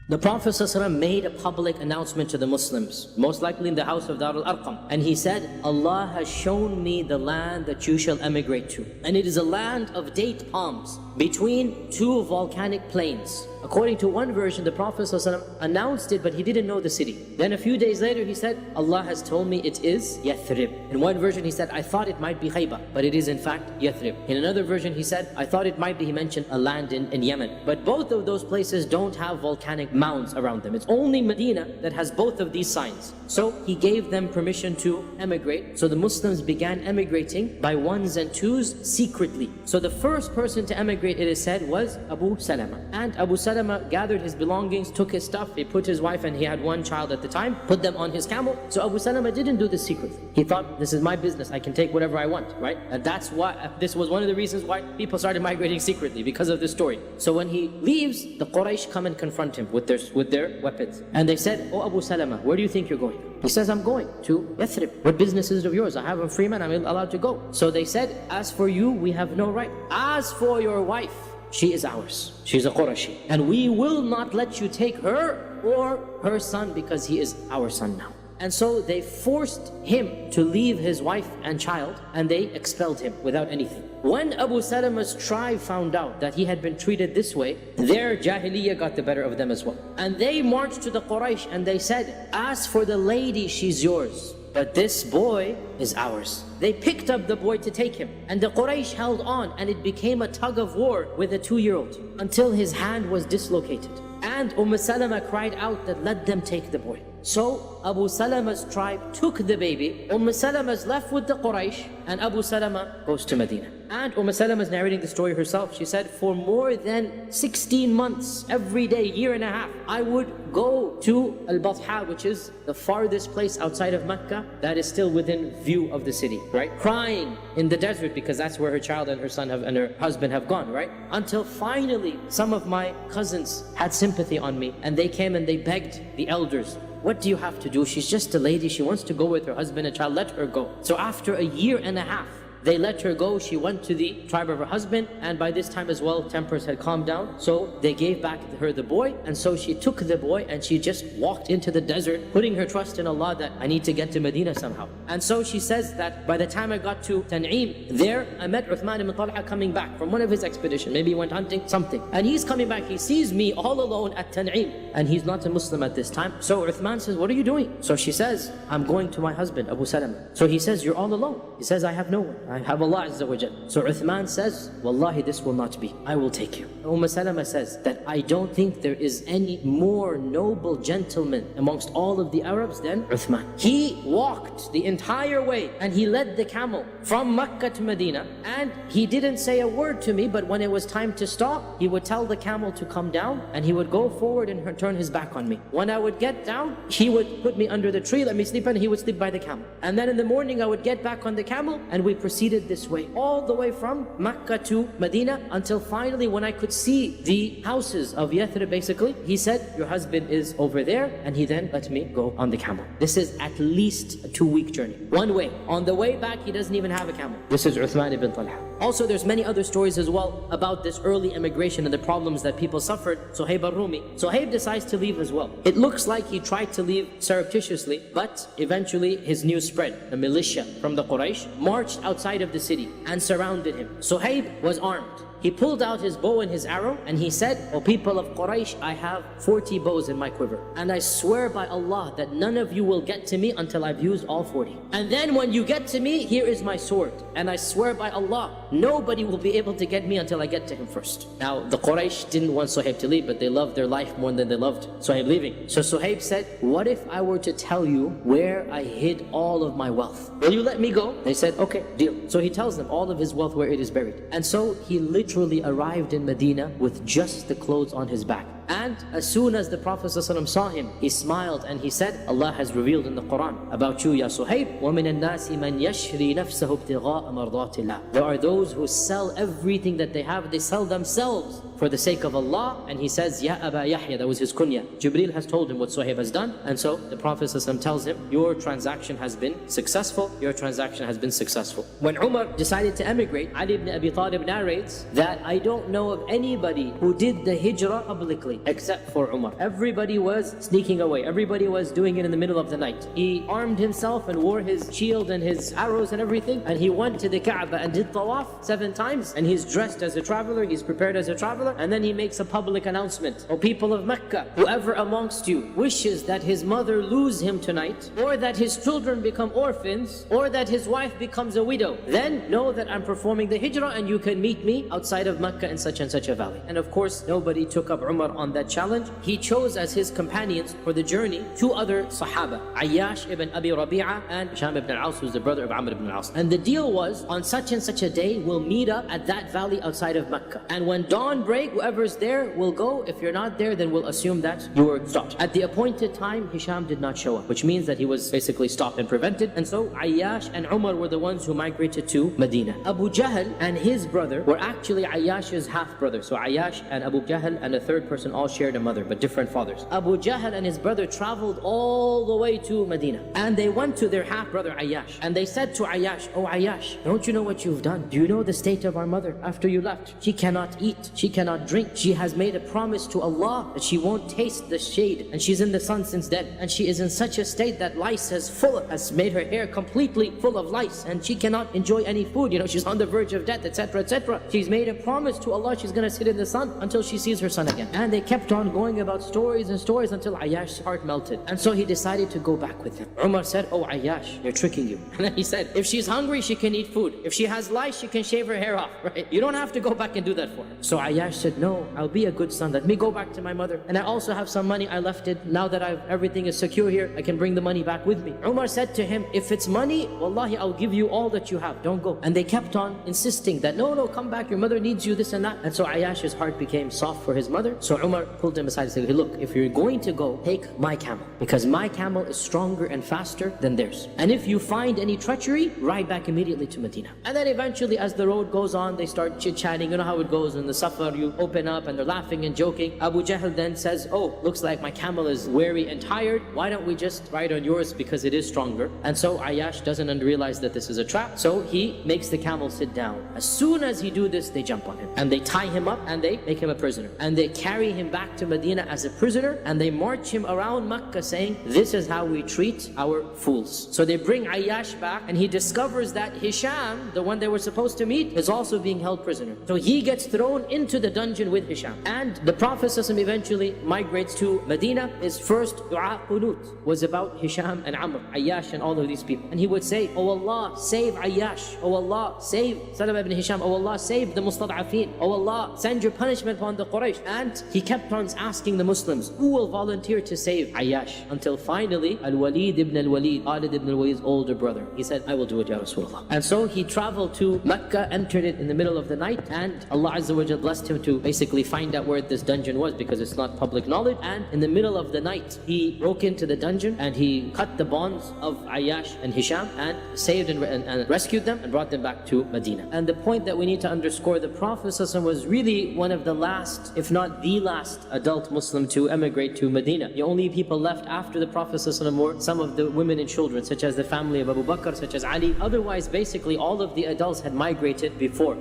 The Prophet ﷺ made a public announcement to the Muslims, most likely in the house of Dar al-Arqam. And he said, Allah has shown me the land that you shall emigrate to. And it is a land of date palms between two volcanic plains. According to one version, the Prophet ﷺ announced it, but he didn't know the city. Then a few days later, he said, Allah has told me it is Yathrib. In one version, he said, I thought it might be Khaybar, but it is in fact Yathrib. In another version, he said, I thought it might be, he mentioned a land in Yemen. But both of those places don't have volcanic mounds around them. It's only Medina that has both of these signs. So he gave them permission to emigrate. So the Muslims began emigrating by ones and twos secretly. So the first person to emigrate, it is said, was Abu Salama. And Abu Salama gathered his belongings, took his stuff, he put his wife, and he had one child at the time, put them on his camel. So Abu Salama didn't do this secretly. He thought, this is my business, I can take whatever I want, right? And that's why, this was one of the reasons why people started migrating secretly, because of this story. So when he leaves, the Quraysh come and confront him with their weapons. And they said, oh Abu Salama, where do you think you're going? He says, I'm going to Yathrib. What business is it of yours? I have a free man, I'm allowed to go. So they said, as for you, we have no right. As for your wife, she is ours. She's a Qurashi. And we will not let you take her or her son, because he is our son now. And so they forced him to leave his wife and child, and they expelled him without anything. When Abu Salama's tribe found out that he had been treated this way, their Jahiliyyah got the better of them as well. And they marched to the Quraysh and they said, as for the lady, she's yours, but this boy is ours. They picked up the boy to take him, and the Quraysh held on, and it became a tug of war with a 2-year-old until his hand was dislocated. And Salama cried out that let them take the boy. So Abu Salama's tribe took the baby, Salama's left with the Quraysh, and Abu Salama goes to Medina. And Salama is narrating the story herself. She said, for more than 16 months, every day, year and a half, I would go to Al-Batha, which is the farthest place outside of Mecca that is still within view of the city, right? Crying in the desert, because that's where her child and her son and her husband have gone, right? Until finally, some of my cousins had sympathy on me, and they came and they begged the elders, what do you have to do? She's just a lady, she wants to go with her husband and child, let her go. So after a year and a half, they let her go. She went to the tribe of her husband, and by this time as well, tempers had calmed down. So they gave back her the boy, and so she took the boy and she just walked into the desert, putting her trust in Allah that I need to get to Medina somehow. And so she says that by the time I got to Tan'im, there I met Uthman ibn Talha coming back from one of his expeditions. Maybe he went hunting, something. And he's coming back, he sees me all alone at Tan'im, and he's not a Muslim at this time. So Uthman says, what are you doing? So she says, I'm going to my husband, Abu Salama. So he says, you're all alone. He says, I have no one. I have Allah Azza wa Jal. So Uthman says, Wallahi, this will not be. I will take you. Salama says that I don't think there is any more noble gentleman amongst all of the Arabs than Uthman. He walked the entire way and he led the camel from Mecca to Medina, and he didn't say a word to me, but when it was time to stop, he would tell the camel to come down, and he would go forward and turn his back on me. When I would get down, he would put me under the tree, let me sleep, and he would sleep by the camel. And then in the morning I would get back on the camel, and we proceeded this way, all the way from Mecca to Medina, until finally when I could see the houses of Yathrib, basically, he said, your husband is over there, and he then let me go on the camel. This is at least a 2-week journey, one way. On the way back, he doesn't even have a camel. This is Uthman ibn Talha. Also, there's many other stories as well about this early immigration and the problems that people suffered. Suhaib al-Rumi. Suhaib decides to leave as well. It looks like he tried to leave surreptitiously, but eventually his news spread. The militia from the Quraysh marched outside of the city and surrounded him. Suhaib was armed. He pulled out his bow and his arrow, and he said, O people of Quraysh, I have 40 bows in my quiver, and I swear by Allah that none of you will get to me until I've used all 40. And then when you get to me, here is my sword, and I swear by Allah, nobody will be able to get me until I get to him first. Now, the Quraysh didn't want Suhaib to leave, but they loved their life more than they loved Suhaib leaving. So Suhaib said, what if I were to tell you where I hid all of my wealth? Will you let me go? They said, okay, deal. So he tells them all of his wealth, where it is buried. And so he literally arrived in Medina with just the clothes on his back. And as soon as the Prophet ﷺ saw him, he smiled and he said, Allah has revealed in the Quran about you, Ya Suhaib, وَمِنَ النَّاسِ مَنْ يَشْرِي نَفْسَهُ ابْتِغَاءَ مَرْضَاتِ اللَّهِ. There are those who sell everything that they have, they sell themselves for the sake of Allah, and he says, Ya Aba Yahya, that was his kunya. Jibreel has told him what Suhaib has done, and so the Prophet ﷺ tells him, your transaction has been successful, your transaction has been successful. When Umar decided to emigrate, Ali ibn Abi Talib narrates that I don't know of anybody who did the hijrah publicly except for Umar. Everybody was sneaking away, everybody was doing it in the middle of the night. He armed himself and wore his shield and his arrows and everything, and he went to the Kaaba and did tawaf 7 times, and he's dressed as a traveler, he's prepared as a traveler, and then he makes a public announcement. O people of Mecca, whoever amongst you wishes that his mother lose him tonight, or that his children become orphans, or that his wife becomes a widow, then know that I'm performing the hijrah and you can meet me outside of Mecca in such and such a valley. And of course, nobody took up Umar on that challenge. He chose as his companions for the journey 2 other Sahaba, Ayyash ibn Abi Rabi'a and Hisham ibn al-Aws, who's the brother of Amr ibn al-Aws. And the deal was, on such and such a day, we'll meet up at that valley outside of Mecca. And when dawn break, whoever's there will go. If you're not there, then we'll assume that you were stopped. At the appointed time, Hisham did not show up, which means that he was basically stopped and prevented. And so Ayyash and Umar were the ones who migrated to Medina. Abu Jahl and his brother were actually Ayyash's half-brother. So Ayyash and Abu Jahl and a third person all shared a mother, but different fathers. Abu Jahl and his brother traveled all the way to Medina. And they went to their half-brother Ayyash. And they said to Ayyash, Oh Ayyash, don't you know what you've done? Do you know the state of our mother after you left? She cannot eat, she cannot drink. She has made a promise to Allah that she won't taste the shade. And she's in the sun since then. And she is in such a state that lice has made her hair completely full of lice. And she cannot enjoy any food. You know, she's on the verge of death, etc., etc. She's made a promise to Allah she's going to sit in the sun until she sees her son again. And they kept on going about stories and stories until Ayyash's heart melted. And so he decided to go back with them. Umar said, Oh Ayyash, they're tricking you. And then he said, if she's hungry, she can eat food. If she has lice, she can shave her hair off, right? You don't have to go back and do that for her. So Ayyash said, no, I'll be a good son. Let me go back to my mother. And I also have some money, I left it. Now that everything is secure here, I can bring the money back with me. Umar said to him, if it's money, wallahi, I'll give you all that you have. Don't go. And they kept on insisting that, no, come back. Your mother needs you, this and that. And so Ayyash's heart became soft for his mother. So Umar pulled him aside and said, hey, look, if you're going to go, take my camel. Because my camel is stronger and faster than theirs. And if you find any treachery, ride back immediately to Medina. And then eventually, as the road goes on, they start chit-chatting. You know how it goes in the safar, you open up and they're laughing and joking. Abu Jahl then says, oh, looks like my camel is weary and tired. Why don't we just ride on yours because it is stronger? And so Ayyash doesn't realize that this is a trap. So he makes the camel sit down. As soon as he do this, they jump on him. And they tie him up and they make him a prisoner. And they carry him back to Medina as a prisoner. And they march him around Mecca saying, this is how we treat our fools. So they bring Ayyash back and he discovers that Hisham, the one they were supposed to meet, is also being held prisoner. So he gets thrown into the dungeon with Hisham. And the Prophet ﷺ eventually migrates to Medina. His first dua qunut was about Hisham and Amr, Ayyash and all of these people. And he would say, Oh Allah, save Ayyash. Oh Allah, save Sahabah ibn Hisham. Oh Allah, save the mustad'afin. Oh Allah, send your punishment upon the Quraysh. And he kept on asking the Muslims, who will volunteer to save Ayyash? Until finally, Al-Walid ibn al-Walid, Khalid ibn al-Walid's older brother, he said, I will do it, Ya Rasulullah. And so he traveled to Mecca, entered it in the middle of the night, and Allah Azza wa Jalla blessed him to basically find out where this dungeon was because it's not public knowledge. And in the middle of the night, he broke into the dungeon and he cut the bonds of Ayyash and Hisham and saved and rescued them and brought them back to Medina. And the point that we need to underscore, the Prophet ﷺ was really one of the last, if not the last, adult Muslim to emigrate to Medina. The only people left after the Prophet ﷺ were some of the women and children, such as the family of Abu Bakr, such as Ali. Otherwise, basically all of the adults had migrated before.